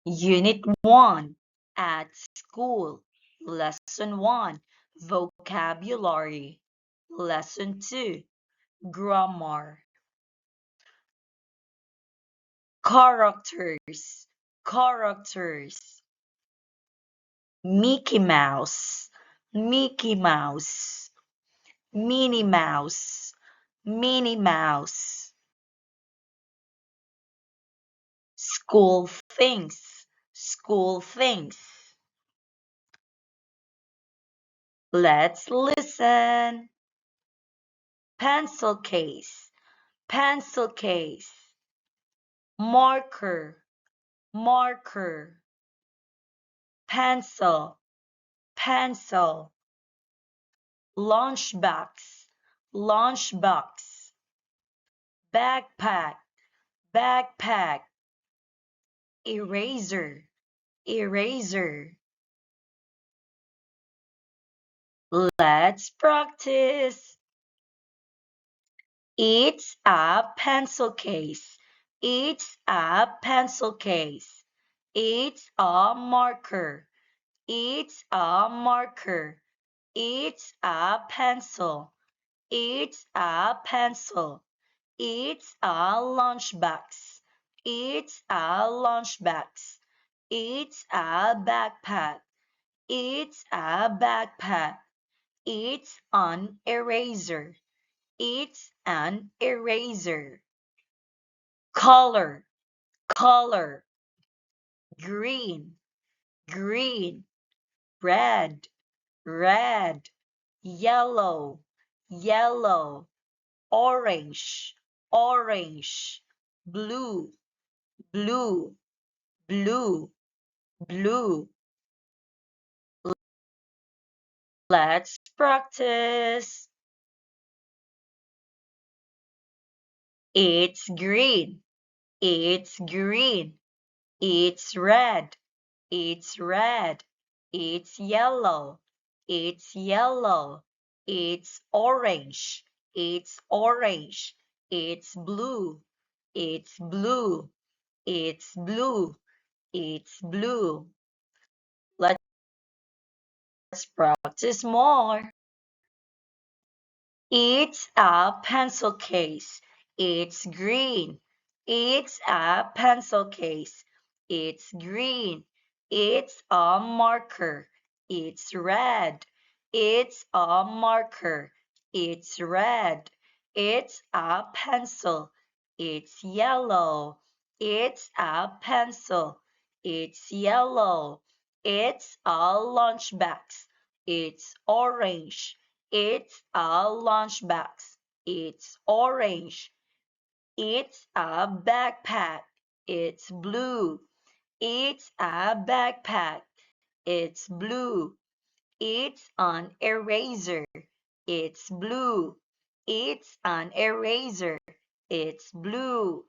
Unit 1, at school. Lesson 1, vocabulary. Lesson 2, grammar. Characters. Characters. Mickey Mouse. Mickey Mouse. Minnie Mouse. Minnie Mouse. School things. School things. Let's listen. Pencil case. Pencil case. Marker. Marker. Pencil. Pencil. Lunchbox. Lunchbox. Backpack. Backpack. Eraser. Eraser. Let's practice. It's a pencil case. It's a pencil case. It's a marker. It's a marker. It's a pencil. It's a pencil. It's a lunchbox. It's a lunchbox. It's a backpack. It's a backpack. It's an eraser. It's an eraser. Color, color. Green, green. Red, red. Yellow, yellow. Orange, orange. Blue, blue, blue, blue. Let's practice. It's green. It's green. It's red. It's red. It's yellow. It's yellow. It's orange. It's orange. It's blue. It's blue. It's blue. It's blue. Let's practice more. It's a pencil case. It's green. It's a pencil case. It's green. It's a marker. It's red. It's a marker. It's red. It's a pencil. It's yellow. It's a pencil. It's yellow. It's a lunchbox. It's orange. It's a lunchbox. It's orange. It's a backpack. It's blue. It's a backpack. It's blue. It's an eraser. It's blue. It's an eraser. It's blue.